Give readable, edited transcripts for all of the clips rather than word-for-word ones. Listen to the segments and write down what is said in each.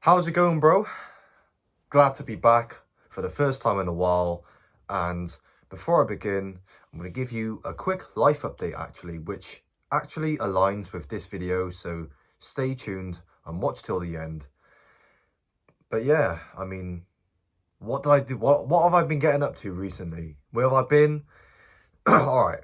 How's it going, bro? Glad to be back for the first time in a while. And before I begin, I'm going to give you a quick life update actually, which actually aligns with this video. So stay tuned and watch till the end. But yeah, I mean, what did I do? What have I been getting up to recently? Where have I been? All right.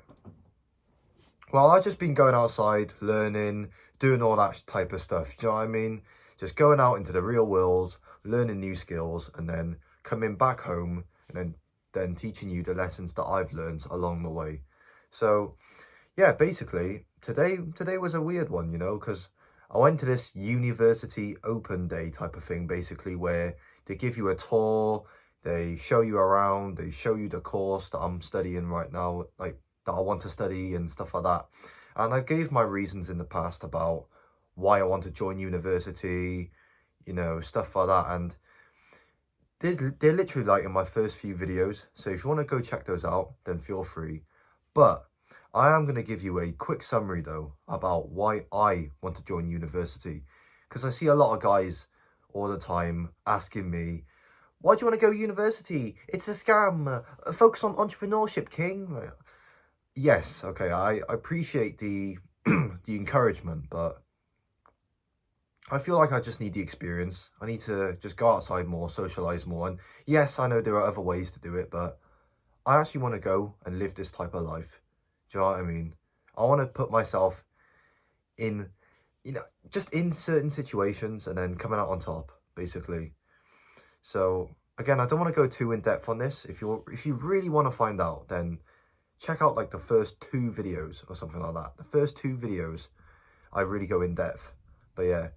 Well, I've just been going outside, learning, doing all that type of stuff. Do you know what I mean? Just going out into the real world, learning new skills, and then coming back home and then teaching you the lessons that I've learned along the way. So yeah, basically today was a weird one, because I went to this university open day type of thing, basically where they give you a tour, they show you around, they show you the course that I'm studying right now, like that I want to study and stuff like that. And I gave my reasons in the past about why I want to join university, stuff like that. And they're literally like in my first few videos. So if you want to go check those out, then feel free. But I am going to give you a quick summary though about why I want to join university. Because I see a lot of guys all the time asking me, why do you want to go university? It's a scam. Focus on entrepreneurship, King. Yes, okay, I appreciate the the encouragement, but I feel like I just need the experience. I need to just go outside more, socialize more. And yes, I know there are other ways to do it, but I actually want to go and live this type of life. Do you know what I mean? I want to put myself in, just in certain situations and then coming out on top, basically. So again, I don't want to go too in depth on this. If you really want to find out, then check out like the first two videos or something like that. The first two videos, I really go in depth. But yeah,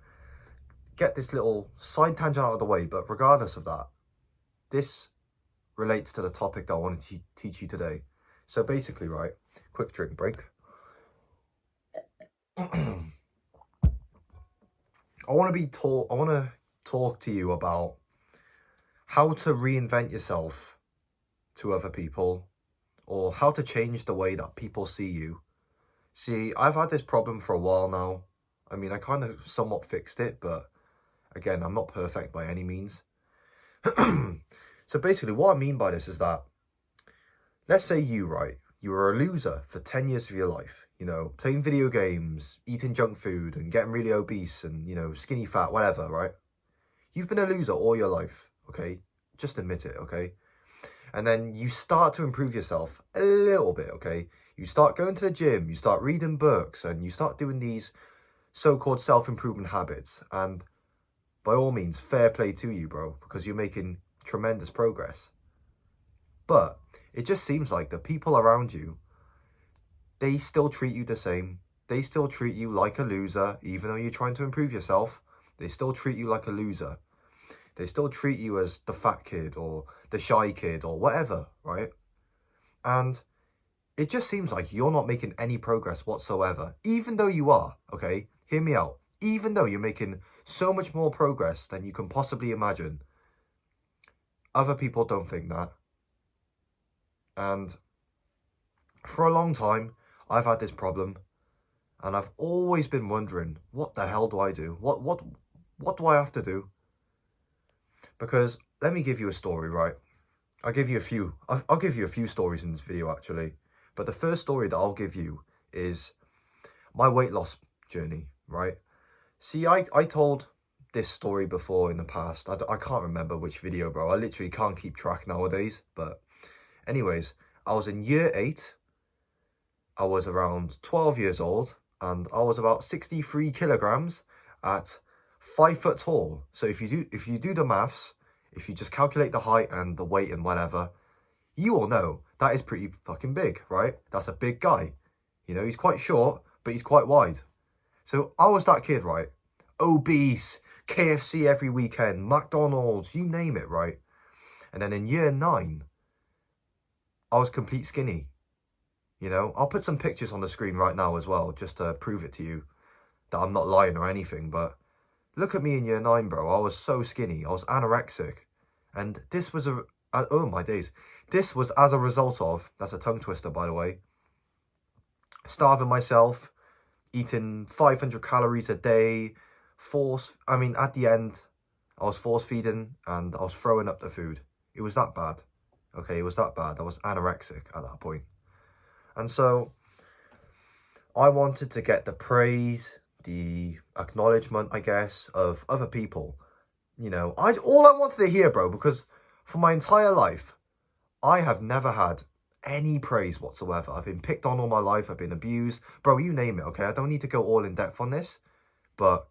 get this little side tangent out of the way. But regardless of that, this relates to the topic that I wanted to teach you today. So basically, right, quick drink break. I want to talk to you about how to reinvent yourself to other people, or how to change the way that people see you. See, I've had this problem for a while now. I mean, I kind of somewhat fixed it, but again, I'm not perfect by any means. So basically, what I mean by this is that, let's say you were a loser for 10 years of your life, playing video games, eating junk food, and getting really obese and, skinny fat, whatever, right? You've been a loser all your life, okay? Just admit it, okay? And then you start to improve yourself a little bit, okay? You start going to the gym, you start reading books, and you start doing these so-called self-improvement habits. And by all means, fair play to you, bro, because you're making tremendous progress. But it just seems like the people around you, they still treat you the same. They still treat you like a loser, even though you're trying to improve yourself. They still treat you like a loser. They still treat you as the fat kid or the shy kid or whatever, right? And it just seems like you're not making any progress whatsoever, even though you are, okay? Hear me out. Even though you're making so much more progress than you can possibly imagine, other people don't think that. And for a long time, I've had this problem, and I've always been wondering, what the hell do I do? What do I have to do? Because let me give you a story, right? I'll give you a few. I'll give you a few stories in this video, actually. But the first story that I'll give you is my weight loss journey, right? See, I told this story before in the past. I can't remember which video, bro. I literally can't keep track nowadays. But anyways, I was in year 8. I was around 12 years old. And I was about 63 kilograms at 5 foot tall. So if you do the maths, if you just calculate the height and the weight and whatever, you all know that is pretty fucking big, right? That's a big guy. He's quite short, but he's quite wide. So I was that kid, right? Obese, KFC every weekend, McDonald's, you name it, right? And then in year 9, I was complete skinny. I'll put some pictures on the screen right now as well, just to prove it to you that I'm not lying or anything, but look at me in year 9, bro. I was so skinny. I was anorexic. And this was oh my days. This was as a result of, that's a tongue twister, by the way, starving myself, eating 500 calories a day, at the end, I was force feeding and I was throwing up the food. It was that bad. Okay, it was that bad. I was anorexic at that point. And so I wanted to get the praise, the acknowledgement, I guess, of other people. You know, all I wanted to hear, bro, because for my entire life, I have never had any praise whatsoever. I've been picked on all my life. I've been abused. Bro, you name it, okay? I don't need to go all in depth on this, but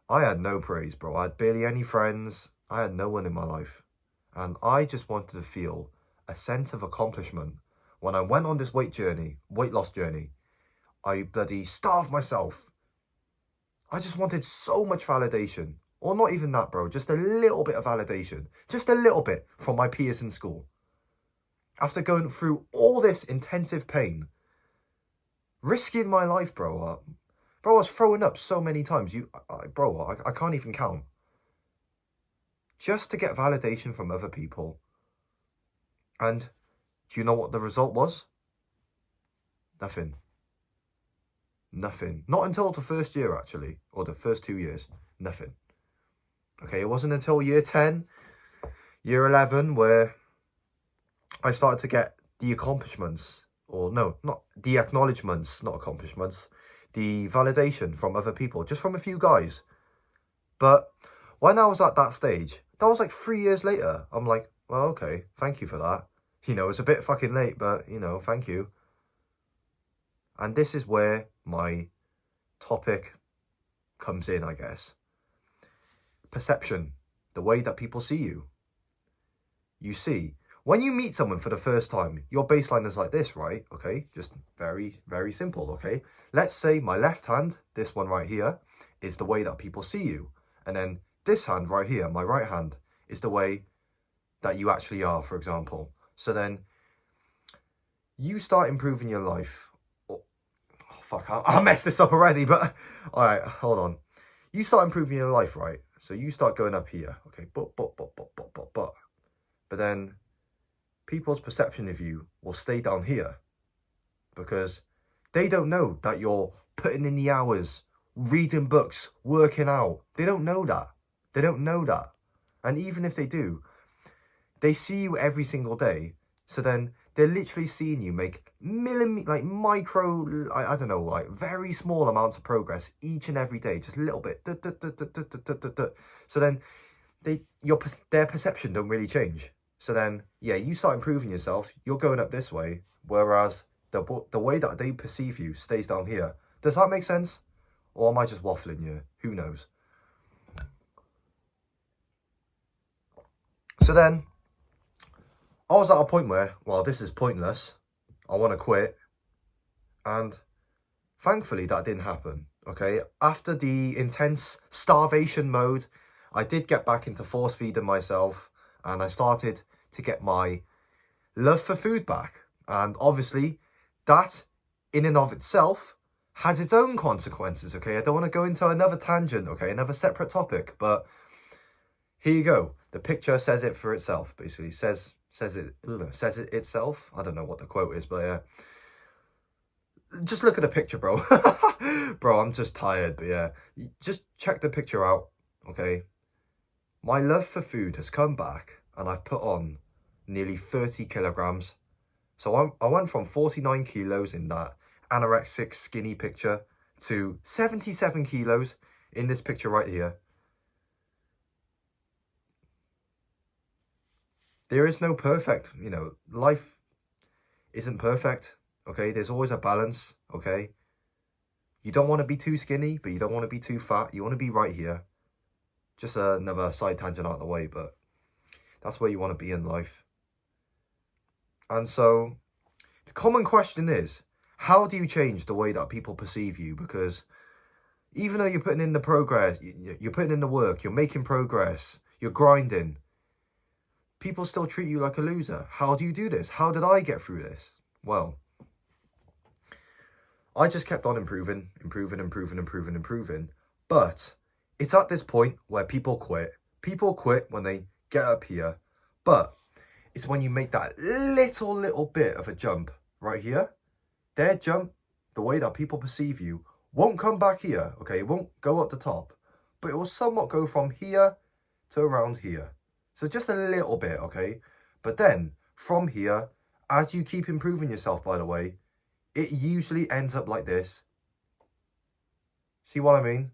I had no praise, bro. I had barely any friends. I had no one in my life. And I just wanted to feel a sense of accomplishment. When I went on this weight loss journey, I bloody starved myself. I just wanted so much validation. Or not even that, bro. Just a little bit of validation. Just a little bit from my peers in school. After going through all this intensive pain, risking my life, bro. Bro, I was throwing up so many times. I can't even count. Just to get validation from other people. And do you know what the result was? Nothing. Nothing. Not until the first year, actually. Or the first 2 years. Nothing. Okay, it wasn't until year 10, year 11, where I started to get the accomplishments. Or no, not the acknowledgements, not accomplishments. The validation from other people, just from a few guys. But when I was at that stage, that was like 3 years later. I'm like, well, okay, thank you for that. You know, it's a bit fucking late, but, you know, thank you. And this is where my topic comes in, I guess. Perception, the way that people see you. You see, when you meet someone for the first time, your baseline is like this, right? Okay, just very, very simple, okay? Let's say my left hand, this one right here, is the way that people see you. And then this hand right here, my right hand, is the way that you actually are, for example. So then you start improving your life. Oh, fuck, I messed this up already, but all right, hold on. You start improving your life, right? So you start going up here, okay, but. But then people's perception of you will stay down here because they don't know that you're putting in the hours, reading books, working out. They don't know that. They don't know that. And even if they do, they see you every single day. So then they're literally seeing you make micro, I don't know, like very small amounts of progress each and every day, just a little bit. So then their perception don't really change. So then, yeah, you start improving yourself. You're going up this way, whereas the way that they perceive you stays down here. Does that make sense? Or am I just waffling here? Who knows? So then, I was at a point where, well, this is pointless. I want to quit. And thankfully, that didn't happen. Okay, after the intense starvation mode, I did get back into force feeding myself. And I started to get my love for food back. And obviously, that in and of itself has its own consequences, okay? I don't want to go into another tangent, okay? Another separate topic. But here you go. The picture says it for itself, basically. Says it itself. I don't know what the quote is, but yeah. Just look at the picture, bro. Bro, I'm just tired, but yeah. Just check the picture out, okay? My love for food has come back and I've put on nearly 30 kilograms. So I went from 49 kilos in that anorexic skinny picture to 77 kilos in this picture right here. There is no perfect, you know, life isn't perfect, okay? There's always a balance, okay? You don't want to be too skinny, but you don't want to be too fat. You want to be right here. Just another side tangent out of the way, but that's where you want to be in life. And so the common question is, how do you change the way that people perceive you? Because even though you're putting in the progress, you're putting in the work, you're making progress, you're grinding, people still treat you like a loser. How do you do this? How did I get through this? Well, I just kept on improving. But it's at this point where people quit. People quit when they get up here. But it's when you make that little bit of a jump right here. Their jump, the way that people perceive you, won't come back here, okay? It won't go at the top. but it will somewhat go from here to around here. So just a little bit, okay? But then from here, as you keep improving yourself, by the way, it usually ends up like this. See what I mean?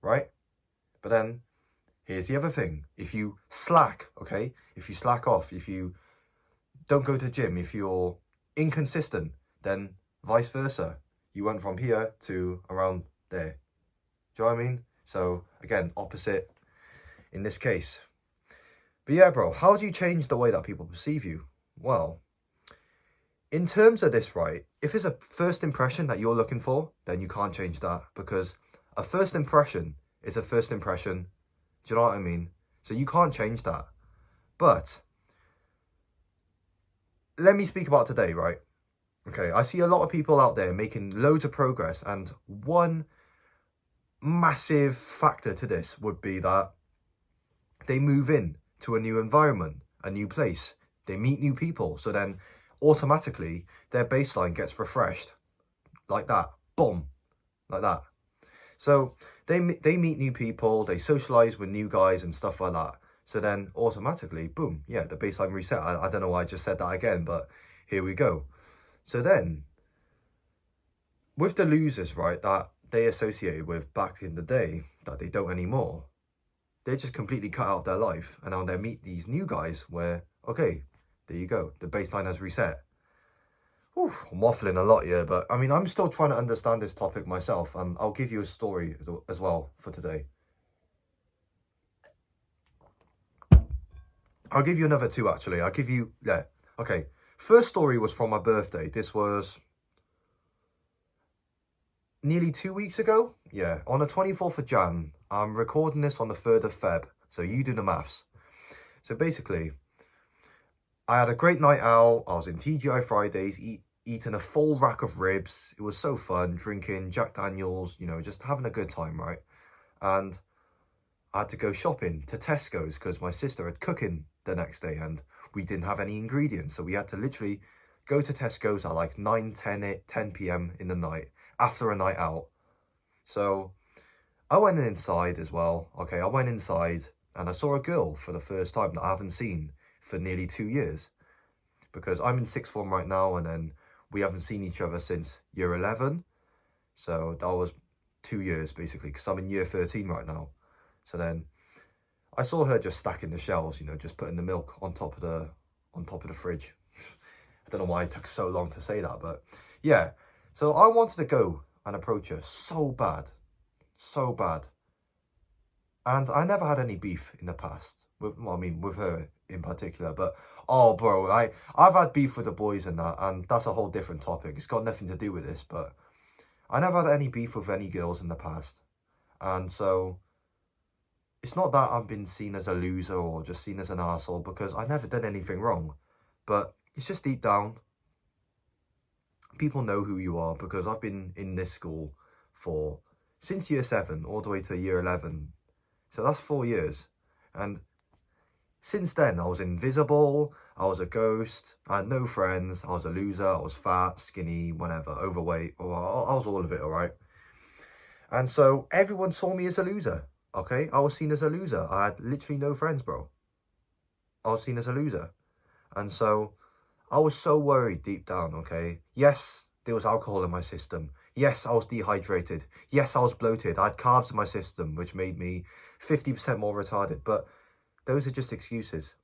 Right? But then here's the other thing. If you slack, okay? If you slack off, if you don't go to the gym, if you're inconsistent, then vice versa. You went from here to around there. Do you know what I mean? So again, opposite in this case. But yeah, bro, how do you change the way that people perceive you? Well, in terms of this, right, if it's a first impression that you're looking for, then you can't change that, because a first impression is a first impression. Do you know what I mean? So you can't change that. But let me speak about today, right? Okay, I see a lot of people out there making loads of progress, and one massive factor to this would be that they move in to a new environment, a new place. They meet new people, so then automatically their baseline gets refreshed like that. Boom, like that. So they meet new people, they socialize with new guys and stuff like that. So then automatically, boom, yeah, the baseline reset. I don't know why I just said that again, but here we go. So then with the losers, right, that they associated with back in the day that they don't anymore, they just completely cut out their life, and now they meet these new guys where, okay, there you go, the baseline has reset. Whew, I'm waffling a lot here, but I mean, I'm still trying to understand this topic myself, and I'll give you a story as well for today. I'll give you another two, actually. I'll give you, yeah, okay. First story was from my birthday. This was nearly 2 weeks ago. Yeah, on the 24th of Jan. I'm recording this on the 3rd of Feb, so you do the maths. So basically, I had a great night out. I was in TGI Fridays, eating a full rack of ribs. It was so fun, drinking Jack Daniels, you know, just having a good time, right? And I had to go shopping to Tesco's because my sister had cooking the next day and we didn't have any ingredients. So we had to literally go to Tesco's at like 9, 10 p.m. in the night after a night out. So I went inside as well. Okay, I went inside and I saw a girl for the first time that I haven't seen for nearly 2 years, because I'm in sixth form right now, and then we haven't seen each other since year 11. So that was 2 years basically, because I'm in year 13 right now. So then I saw her just stacking the shelves, you know, just putting the milk on top of the fridge. I don't know why it took so long to say that, but yeah. So I wanted to go and approach her so bad. And I never had any beef in the past. Well, I mean, with her in particular. But, oh, bro, I've had beef with the boys and that, and that's a whole different topic. It's got nothing to do with this, but I never had any beef with any girls in the past. And so it's not that I've been seen as a loser or just seen as an arsehole, because I never did anything wrong. But it's just deep down, people know who you are, because I've been in this school since year 7 all the way to year 11. So that's 4 years. And since then, I was invisible, I was a ghost, I had no friends, I was a loser, I was fat, skinny, whatever, overweight, or I was all of it, all right? And so everyone saw me as a loser, okay? I was seen as a loser. I had literally no friends, bro. I was seen as a loser. And so I was so worried deep down, okay? Yes, there was alcohol in my system. Yes, I was dehydrated. Yes, I was bloated. I had carbs in my system, which made me 50% more retarded. But those are just excuses,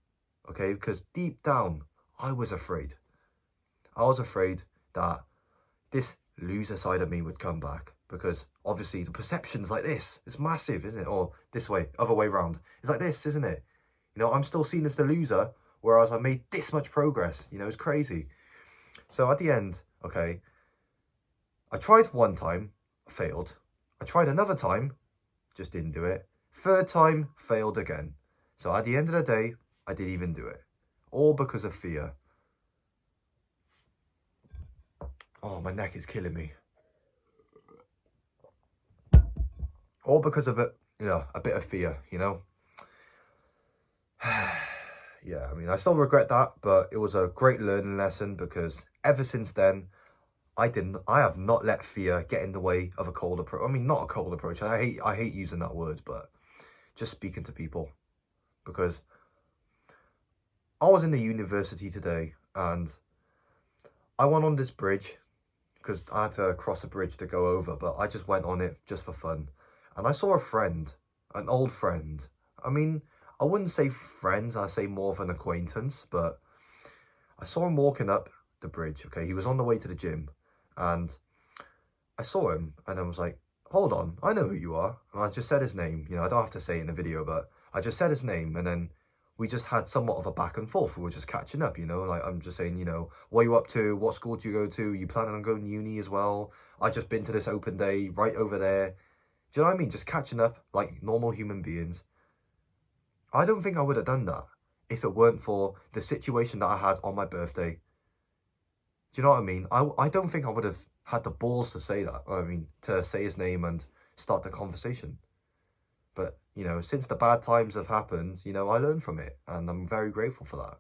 okay? Because deep down, I was afraid. I was afraid that this loser side of me would come back, because obviously the perception's like this. It's massive, isn't it? Or this way, other way round. It's like this, isn't it? You know, I'm still seen as the loser, whereas I made this much progress. You know, it's crazy. So at the end, okay, I tried one time, failed. I tried another time, just didn't do it. Third time, failed again. So at the end of the day, I didn't even do it. All because of fear. Oh, my neck is killing me. All because of a bit of fear, you know? Yeah, I mean, I still regret that, but it was a great learning lesson, because ever since then, I have not let fear get in the way of a cold approach. I mean, not a cold approach. I hate using that word, but just speaking to people. Because I was in the university today and I went on this bridge because I had to cross a bridge to go over, but I just went on it just for fun. And I saw a friend, an old friend. I mean, I wouldn't say friends, I'd say more of an acquaintance, but I saw him walking up the bridge, okay? He was on the way to the gym, and I saw him, and I was like, hold on, I know who you are. And I just said his name, you know, I don't have to say it in the video, but I just said his name, and then we just had somewhat of a back and forth. We were just catching up, you know, like I'm just saying, you know, what are you up to? What school do you go to? You planning on going to uni as well? I just been to this open day right over there. Do you know what I mean? Just catching up like normal human beings. I don't think I would have done that if it weren't for the situation that I had on my birthday. Do you know what I mean? I don't think I would have had the balls to say that. I mean, to say his name and start the conversation. But, you know, since the bad times have happened, you know, I learned from it. And I'm very grateful for that.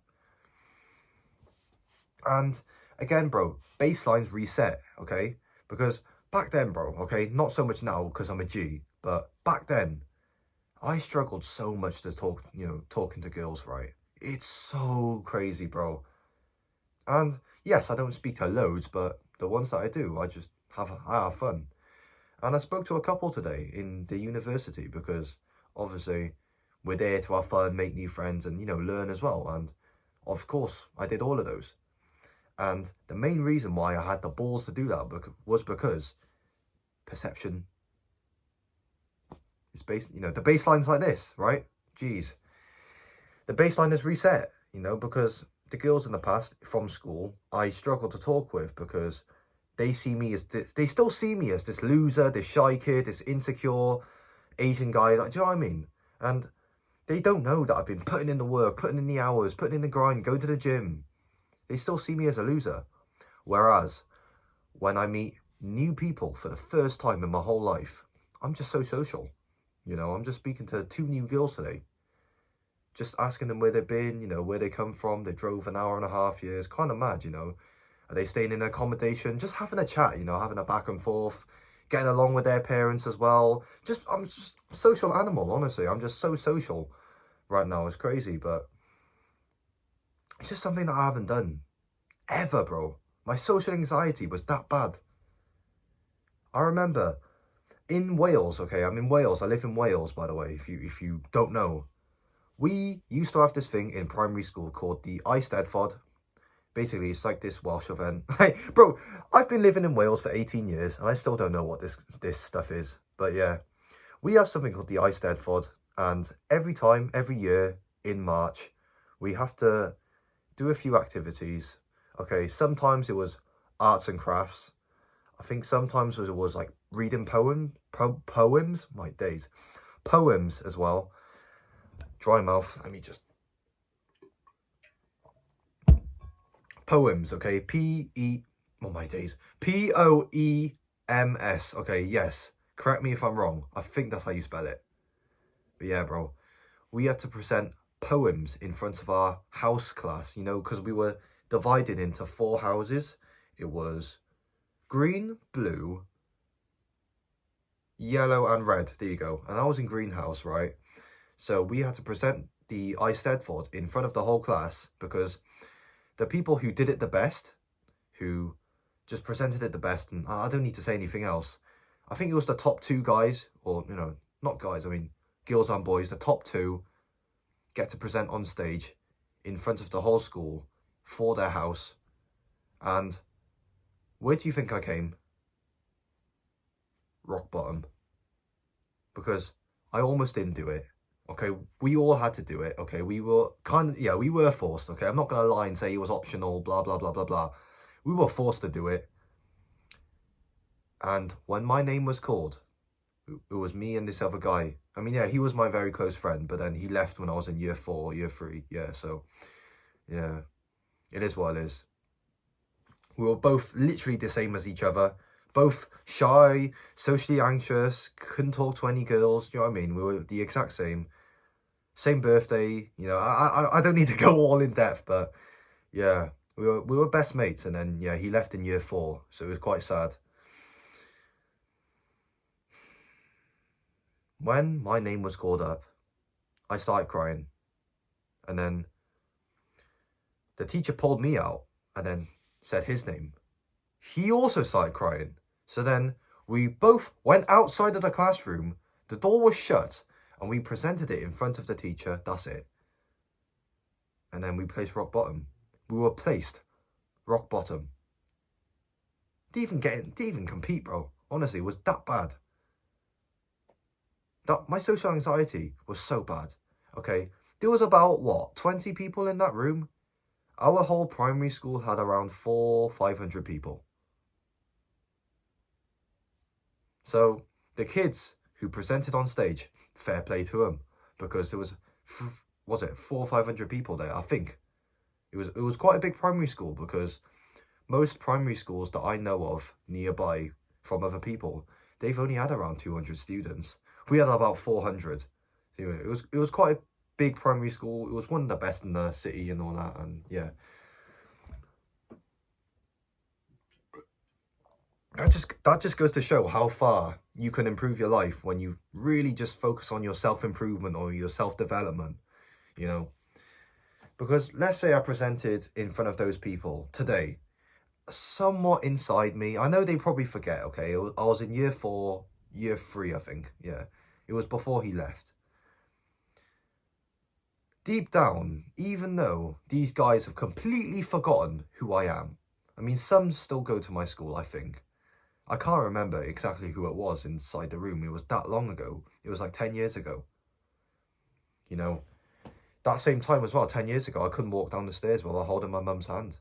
And again, bro, baselines reset, okay? Because back then, bro, okay, not so much now because I'm a G, but back then, I struggled so much to talk, you know, talking to girls, right? It's so crazy, bro. And yes, I don't speak to loads, but the ones that I do, I have fun. And I spoke to a couple today in the university because obviously we're there to have fun, make new friends and, you know, learn as well. And of course, I did all of those. And the main reason why I had the balls to do that was because perception. It's based, you know, the baseline's like this, right? Jeez. The baseline is reset, you know, because the girls in the past from school, I struggled to talk with because they see me as this, they still see me as this loser, this shy kid, this insecure Asian guy. Like, do you know what I mean? And they don't know that I've been putting in the work, putting in the hours, putting in the grind, going to the gym. They still see me as a loser. Whereas when I meet new people for the first time in my whole life, I'm just so social. You know, I'm just speaking to 2 new girls today. Just asking them where they've been, you know, where they come from. They drove an hour and a half here. It's kind of mad, you know. Are they staying in accommodation? Just having a chat, you know, having a back and forth, getting along with their parents as well. I'm just a social animal, honestly. I'm just so social right now. It's crazy, but it's just something that I haven't done ever, bro. My social anxiety was that bad. I remember in Wales, okay, I'm in Wales. I live in Wales, by the way, if you don't know. We used to have this thing in primary school called the Eisteddfod. Basically, it's like this Welsh event. Like, bro, I've been living in Wales for 18 years, and I still don't know what this stuff is. But yeah, we have something called the Eisteddfod, and every year in March, we have to do a few activities. Okay, sometimes it was arts and crafts. I think sometimes it was like reading poems, my days, poems as well. Dry mouth, let me just, poems, okay, oh my days, Poems, okay, yes, correct me if I'm wrong, I think that's how you spell it. But yeah, bro, we had to present poems in front of our house class, you know, because we were divided into 4 houses. It was green, blue, yellow and red, there you go. And I was in greenhouse, right? So we had to present the Eisteddfod in front of the whole class because the people who did it the best, who just presented it the best, and I don't need to say anything else. I think it was the top 2 guys, or, you know, not guys, I mean, girls and boys, the top 2 get to present on stage in front of the whole school for their house. And where do you think I came? Rock bottom. Because I almost didn't do it. Okay, we all had to do it. Okay, we were we were forced. Okay, I'm not going to lie and say it was optional, blah, blah, blah, blah, blah. We were forced to do it. And when my name was called, it was me and this other guy. I mean, yeah, he was my very close friend, but then he left when I was in year 4, year 3. Yeah, so, yeah, it is what it is. We were both literally the same as each other. Both shy, socially anxious, couldn't talk to any girls. Do you know what I mean? We were the exact same. Same birthday, you know, I don't need to go all in depth, but yeah, we were best mates. And then, yeah, he left in year 4, so it was quite sad. When my name was called up, I started crying. And then the teacher pulled me out and then said his name. He also started crying. So then we both went outside of the classroom. The door was shut and we presented it in front of the teacher. That's it. And then we placed rock bottom. We were placed rock bottom. Didn't even compete, bro. Honestly, it was that bad. My social anxiety was so bad. Okay, there was about, what, 20 people in that room? Our whole primary school had around 500 people. So the kids who presented on stage, fair play to them, because there was 400 or 500 people there. I think it was quite a big primary school, because most primary schools that I know of nearby from other people, they've only had around 200 students. We had about 400. Anyway, it was quite a big primary school. It was one of the best in the city and all that, and yeah. That just goes to show how far you can improve your life when you really just focus on your self-improvement or your self-development, you know. Because let's say I presented in front of those people today, somewhat inside me, I know they probably forget, okay, I was in year 4, year 3, I think, yeah. It was before he left. Deep down, even though these guys have completely forgotten who I am, I mean, some still go to my school, I think. I can't remember exactly who it was inside the room. It was that long ago. It was like 10 years ago. You know, that same time as well, 10 years ago, I couldn't walk down the stairs without holding my mum's hand,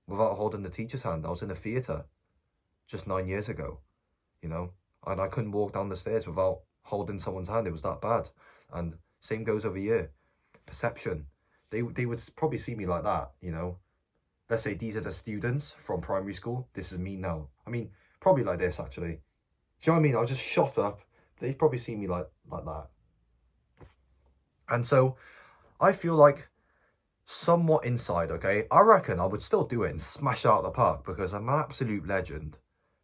without holding the teacher's hand. I was in a theatre just 9 years ago, you know, and I couldn't walk down the stairs without holding someone's hand. It was that bad. And same goes over here. Perception. They would probably see me like that, you know. Let's say these are the students from primary school. This is me now. I mean, probably like this, actually. Do you know what I mean? I was just shot up. They'd probably see me like that. And so I feel like somewhat inside, okay? I reckon I would still do it and smash it out of the park because I'm an absolute legend.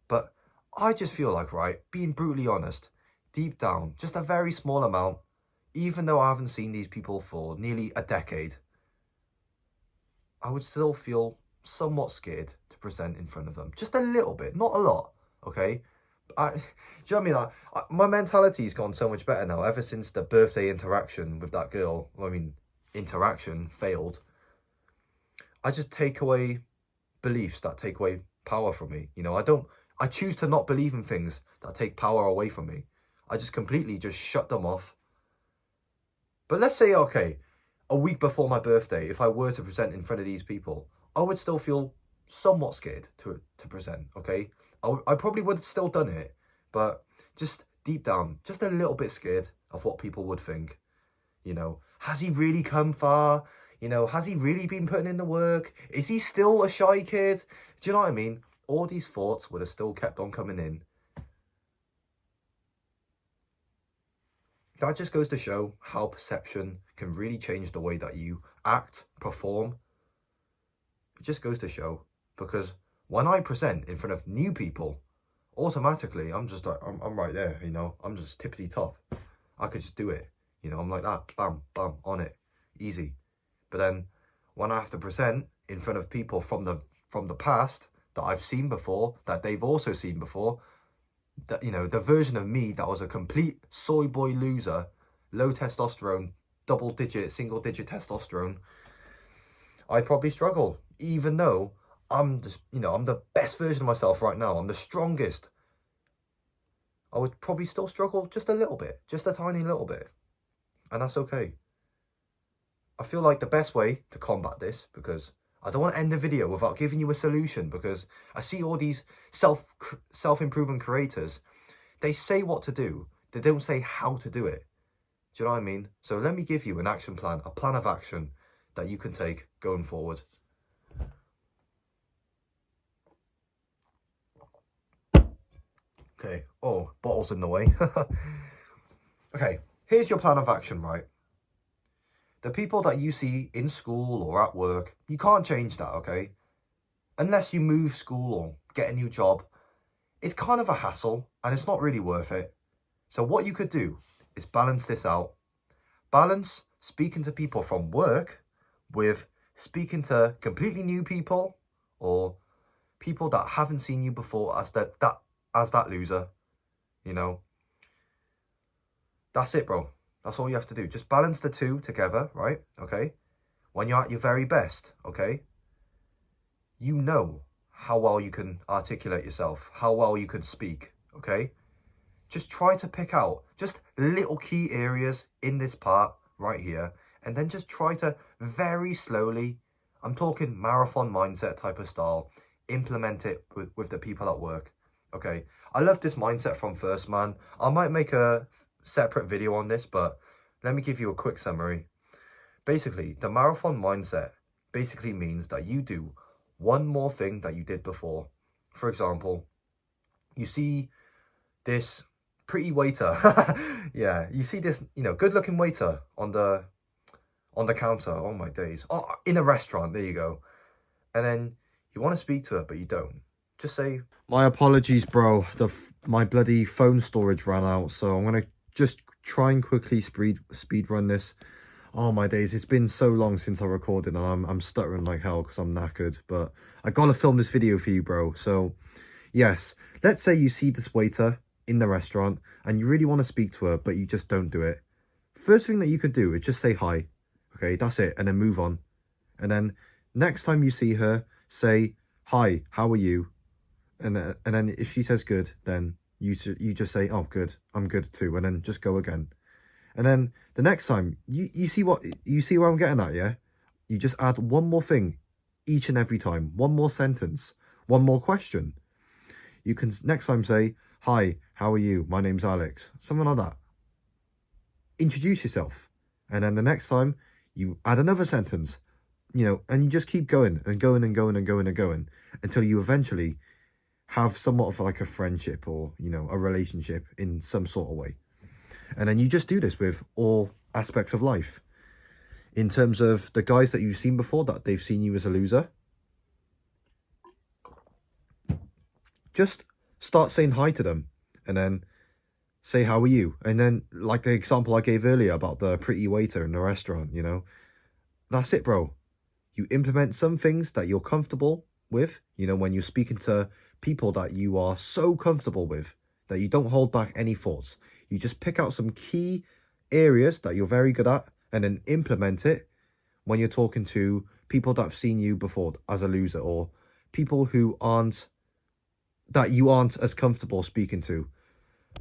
But I just feel like, right, being brutally honest, deep down, just a very small amount, even though I haven't seen these people for nearly a decade, I would still feel somewhat scared to present in front of them. Just a little bit, not a lot, okay? Do you know what I mean? My mentality's gone so much better now ever since the birthday interaction with that girl. Well, I mean, interaction failed. I just take away beliefs that take away power from me. You know, I choose to not believe in things that take power away from me. I just completely just shut them off. But let's say, okay, a week before my birthday, if I were to present in front of these people, I would still feel somewhat scared to present, okay? I probably would have still done it, but just deep down, just a little bit scared of what people would think. You know, has he really come far? You know, has he really been putting in the work? Is he still a shy kid? Do you know what I mean? All these thoughts would have still kept on coming in. That just goes to show how perception can really change the way that you act, perform. It just goes to show, because when I present in front of new people, automatically I'm just like, I'm right there, you know, I'm just tippity top. I could just do it, you know, I'm like that, bam, bam, on it, easy. But then when I have to present in front of people from the past that I've seen before, that they've also seen before, that, you know, the version of me that was a complete soy boy loser, low testosterone, single digit testosterone, I'd probably struggle, even though I'm just, you know, I'm the best version of myself right now. I'm the strongest. I would probably still struggle just a little bit, just a tiny little bit. And that's okay. I feel like the best way to combat this, because I don't want to end the video without giving you a solution, because I see all these self-improvement creators, they say what to do, they don't say how to do it. Do you know what I mean? So let me give you an action plan, a plan of action that you can take going forward. Okay, oh, bottle's in the way. Okay, here's your plan of action, right? The people that you see in school or at work, you can't change that, okay? Unless you move school or get a new job, it's kind of a hassle and it's not really worth it. So what you could do is balance this out. balance speaking to people from work with speaking to completely new people or people that haven't seen you before as that loser, you know. That's it, bro. That's all you have to do. Just balance the two together, right? Okay? When you're at your very best, okay? You know how well you can articulate yourself, how well you can speak, okay? Just try to pick out just little key areas in this part right here, and then just try to very slowly, I'm talking marathon mindset type of style, implement it with the people at work, okay? I love this mindset from First Man. I might make a separate video on this, but let me give you a quick summary. Basically, the marathon mindset basically means that you do one more thing that you did before. For example, you see this pretty waiter. Yeah, you see this, good looking waiter on the counter. Oh my days. Oh, in a restaurant, there you go. And then you want to speak to her, but you don't. Just say, my apologies, bro. My bloody phone storage ran out, so I'm gonna just try and quickly speed run this. Oh my days, it's been so long since I recorded, and I'm stuttering like hell because I'm knackered, but I gotta film this video for you, bro. So yes, let's say you see this waiter in the restaurant and you really want to speak to her, but you just don't do it. First thing that you could do is just say hi. Okay, that's it, and then move on. And then next time you see her, say, hi, how are you? And then if she says good, then you just say, oh, good, I'm good too, and then just go again. And then the next time, you see where I'm getting at, yeah? You just add one more thing each and every time, one more sentence, one more question. You can next time say, hi, how are you? My name's Alex. Something like that. Introduce yourself. And then the next time, you add another sentence, and you just keep going and going and going and going and going until you eventually have somewhat of like a friendship or, a relationship in some sort of way. And then you just do this with all aspects of life. In terms of the guys that you've seen before, that they've seen you as a loser, just start saying hi to them and then say, how are you? And then, like the example I gave earlier about the pretty waiter in the restaurant, that's it, bro. You implement some things that you're comfortable with, when you're speaking to people that you are so comfortable with, that you don't hold back any thoughts. You just pick out some key areas that you're very good at and then implement it when you're talking to people that have seen you before as a loser, or people that you aren't as comfortable speaking to.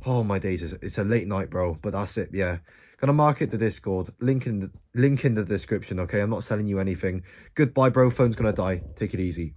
Oh my days, it's a late night, bro, but that's it. Yeah, gonna market the Discord, link in the description. Okay, I'm not selling you anything. Goodbye, bro. Phone's gonna die. Take it easy.